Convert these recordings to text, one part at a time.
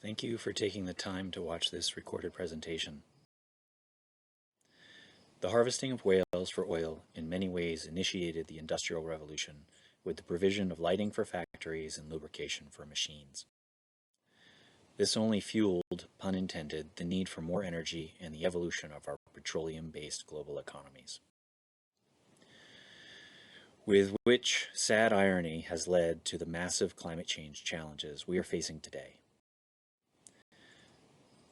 Thank you for taking the time to watch this recorded presentation. The harvesting of whales for oil in many ways initiated the Industrial Revolution with the provision of lighting for factories and lubrication for machines. This only fueled, pun intended, the need for more energy and the evolution of our petroleum-based global economies. With which sad irony has led to the massive climate change challenges we are facing today.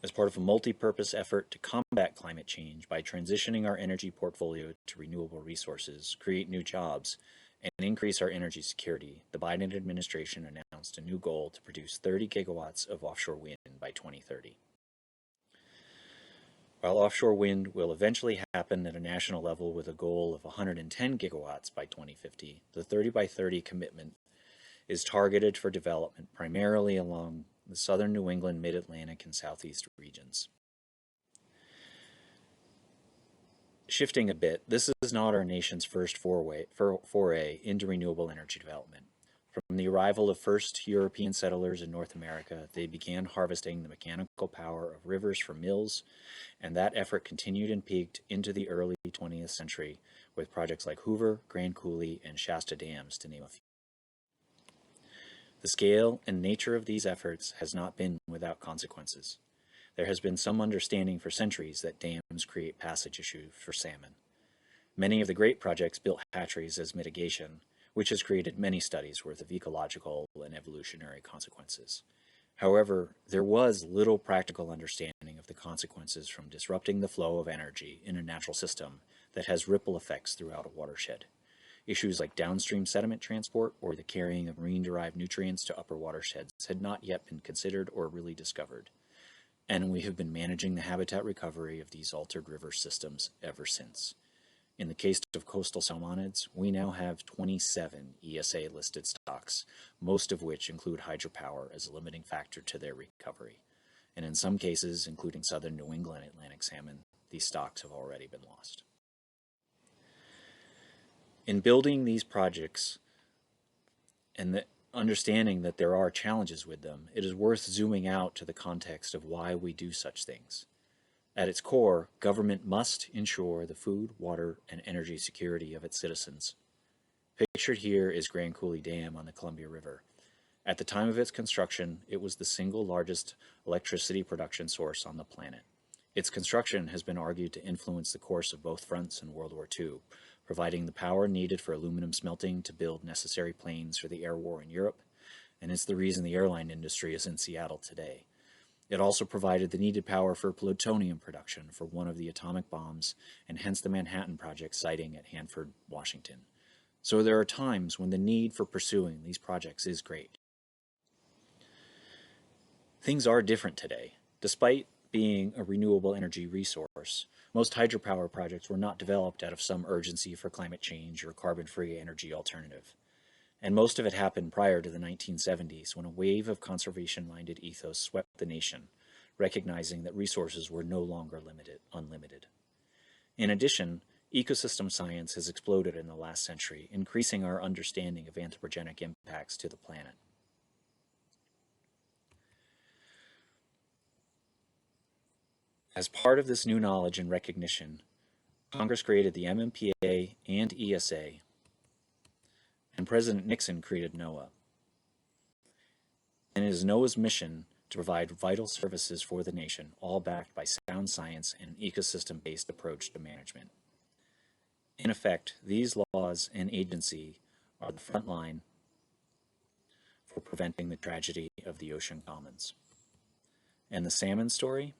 As part of a multi-purpose effort to combat climate change by transitioning our energy portfolio to renewable resources, create new jobs, and increase our energy security, the Biden administration announced a new goal to produce 30 gigawatts of offshore wind by 2030. While offshore wind will eventually happen at a national level with a goal of 110 gigawatts by 2050, the 30 by 30 commitment is targeted for development primarily along the southern New England, mid-Atlantic, and southeast regions. Shifting a bit, this is not our nation's first foray into renewable energy development. From the arrival of first European settlers in North America, they began harvesting the mechanical power of rivers for mills, and that effort continued and peaked into the early 20th century with projects like Hoover, Grand Coulee, and Shasta dams, to name a few. The scale and nature of these efforts has not been without consequences. There has been some understanding for centuries that dams create passage issues for salmon. Many of the great projects built hatcheries as mitigation, which has created many studies worth of ecological and evolutionary consequences. However, there was little practical understanding of the consequences from disrupting the flow of energy in a natural system that has ripple effects throughout a watershed. Issues like downstream sediment transport or the carrying of marine-derived nutrients to upper watersheds had not yet been considered or really discovered. And we have been managing the habitat recovery of these altered river systems ever since. In the case of coastal salmonids, we now have 27 ESA-listed stocks, most of which include hydropower as a limiting factor to their recovery. And in some cases, including southern New England Atlantic salmon, these stocks have already been lost. In building these projects and the understanding that there are challenges with them, it is worth zooming out to the context of why we do such things. At its core, government must ensure the food, water, and energy security of its citizens. Pictured here is Grand Coulee Dam on the Columbia River. At the time of its construction, it was the single largest electricity production source on the planet. Its construction has been argued to influence the course of both fronts in World War II, providing the power needed for aluminum smelting to build necessary planes for the air war in Europe, and it's the reason the airline industry is in Seattle today. It also provided the needed power for plutonium production for one of the atomic bombs, and hence the Manhattan Project siting at Hanford, Washington. So there are times when the need for pursuing these projects is great. Things are different today. Despite being a renewable energy resource, most hydropower projects were not developed out of some urgency for climate change or carbon-free energy alternative. And most of it happened prior to the 1970s, when a wave of conservation-minded ethos swept the nation, recognizing that resources were no longer unlimited. In addition, ecosystem science has exploded in the last century, increasing our understanding of anthropogenic impacts to the planet. As part of this new knowledge and recognition, Congress created the MMPA and ESA, and President Nixon created NOAA. And it is NOAA's mission to provide vital services for the nation, all backed by sound science and an ecosystem-based approach to management. In effect, these laws and agency are the front line for preventing the tragedy of the ocean commons. And the salmon story?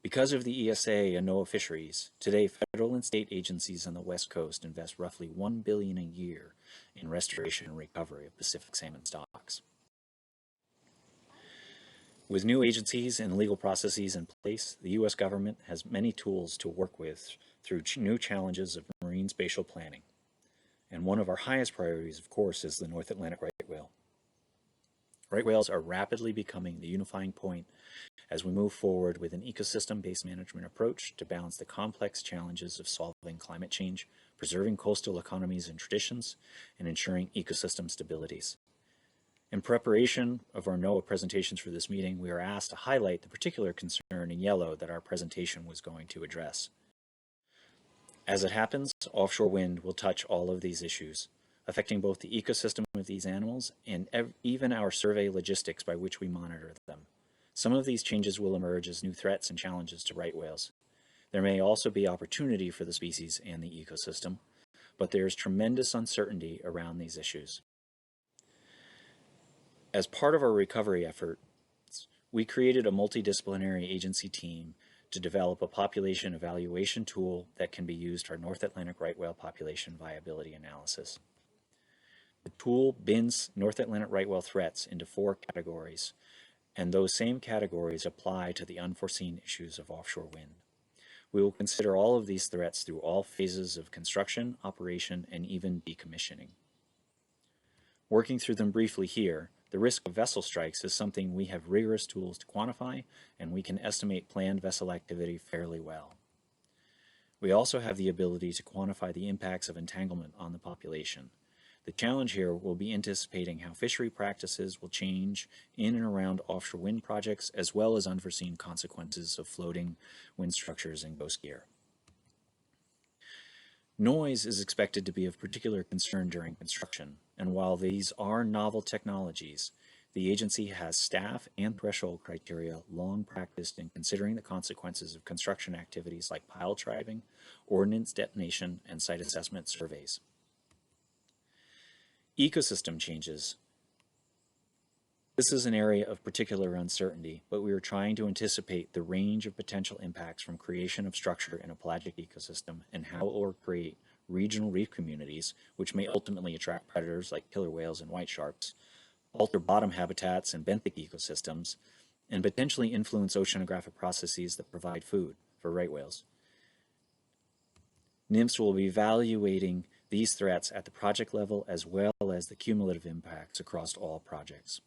Because of the ESA and NOAA fisheries, today federal and state agencies on the West Coast invest roughly $1 billion a year in restoration and recovery of Pacific salmon stocks. With new agencies and legal processes in place, the U.S. government has many tools to work with through new challenges of marine spatial planning. And one of our highest priorities, of course, is the North Atlantic right whale. Right whales are rapidly becoming the unifying point as we move forward with an ecosystem-based management approach to balance the complex challenges of solving climate change, preserving coastal economies and traditions, and ensuring ecosystem stabilities. In preparation of our NOAA presentations for this meeting, we are asked to highlight the particular concern in yellow that our presentation was going to address. As it happens, offshore wind will touch all of these issues, affecting both the ecosystem of these animals and even our survey logistics by which we monitor them. Some of these changes will emerge as new threats and challenges to right whales. There may also be opportunity for the species and the ecosystem, but there is tremendous uncertainty around these issues. As part of our recovery efforts, we created a multidisciplinary agency team to develop a population evaluation tool that can be used for North Atlantic right whale population viability analysis. The tool bins North Atlantic right whale threats into 4 categories, and those same categories apply to the unforeseen issues of offshore wind. We will consider all of these threats through all phases of construction, operation, and even decommissioning. Working through them briefly here, the risk of vessel strikes is something we have rigorous tools to quantify, and we can estimate planned vessel activity fairly well. We also have the ability to quantify the impacts of entanglement on the population. The challenge here will be anticipating how fishery practices will change in and around offshore wind projects, as well as unforeseen consequences of floating wind structures and ghost gear. Noise is expected to be of particular concern during construction, and while these are novel technologies, the agency has staff and threshold criteria long practiced in considering the consequences of construction activities like pile driving, ordnance detonation, and site assessment surveys. Ecosystem changes. This is an area of particular uncertainty, but we are trying to anticipate the range of potential impacts from creation of structure in a pelagic ecosystem and how it will create regional reef communities, which may ultimately attract predators like killer whales and white sharks, alter bottom habitats and benthic ecosystems, and potentially influence oceanographic processes that provide food for right whales. NMFS will be evaluating these threats at the project level as well as the cumulative impacts across all projects.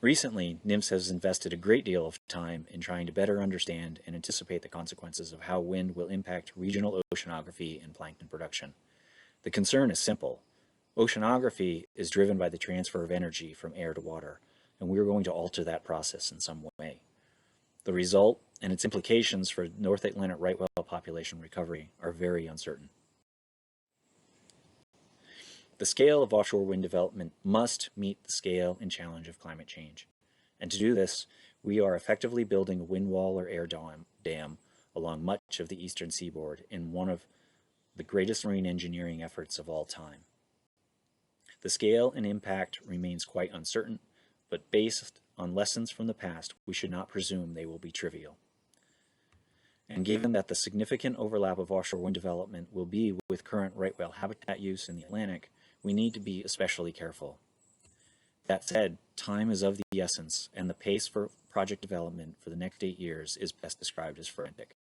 Recently, NMFS has invested a great deal of time in trying to better understand and anticipate the consequences of how wind will impact regional oceanography and plankton production. The concern is simple. Oceanography is driven by the transfer of energy from air to water, and we are going to alter that process in some way. The result and its implications for North Atlantic right whale population recovery are very uncertain. The scale of offshore wind development must meet the scale and challenge of climate change. And to do this, we are effectively building a wind wall or air dam along much of the eastern seaboard in one of the greatest marine engineering efforts of all time. The scale and impact remains quite uncertain, but based on lessons from the past, we should not presume they will be trivial. And given that the significant overlap of offshore wind development will be with current right whale habitat use in the Atlantic, we need to be especially careful. That said, time is of the essence, and the pace for project development for the next 8 years is best described as frantic.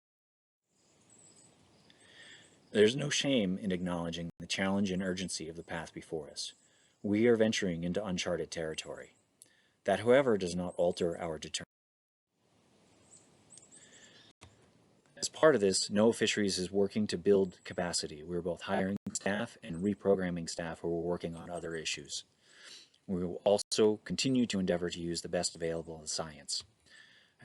There's no shame in acknowledging the challenge and urgency of the path before us. We are venturing into uncharted territory. That, however, does not alter our determination. As part of this, NOAA Fisheries is working to build capacity. We're both hiring staff and reprogramming staff who are working on other issues. We will also continue to endeavor to use the best available science.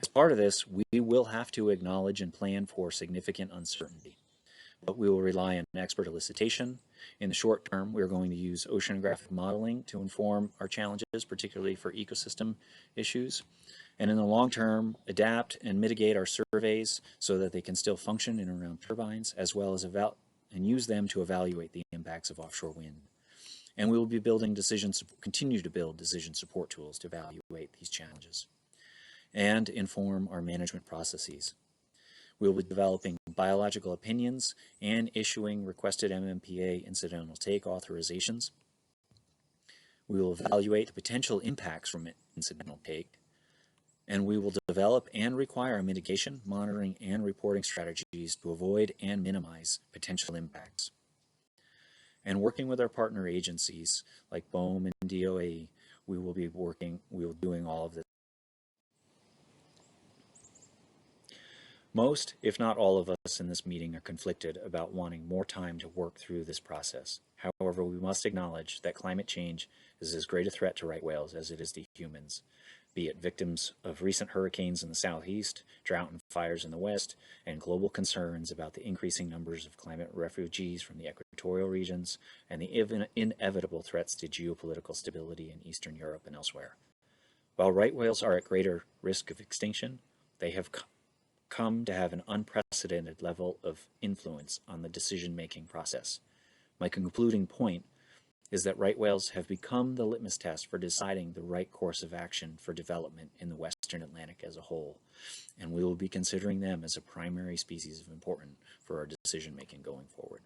As part of this, we will have to acknowledge and plan for significant uncertainty, but we will rely on expert elicitation. In the short term, we're going to use oceanographic modeling to inform our challenges, particularly for ecosystem issues. And in the long term, adapt and mitigate our surveys so that they can still function in and around turbines, as well as use them to evaluate the impacts of offshore wind. And we will be continue to build decision support tools to evaluate these challenges and inform our management processes. We will be developing biological opinions and issuing requested MMPA incidental take authorizations. We will evaluate the potential impacts from incidental take, and we will develop and require mitigation, monitoring, and reporting strategies to avoid and minimize potential impacts. And working with our partner agencies like BOEM and DOE, we will be doing all of this. Most, if not all of us in this meeting are conflicted about wanting more time to work through this process. However, we must acknowledge that climate change is as great a threat to right whales as it is to humans, be it victims of recent hurricanes in the southeast, drought and fires in the west, and global concerns about the increasing numbers of climate refugees from the equatorial regions and the inevitable threats to geopolitical stability in Eastern Europe and elsewhere. While right whales are at greater risk of extinction, they have come to have an unprecedented level of influence on the decision-making process. My concluding point is that right whales have become the litmus test for deciding the right course of action for development in the Western Atlantic as a whole, and we will be considering them as a primary species of importance for our decision-making going forward.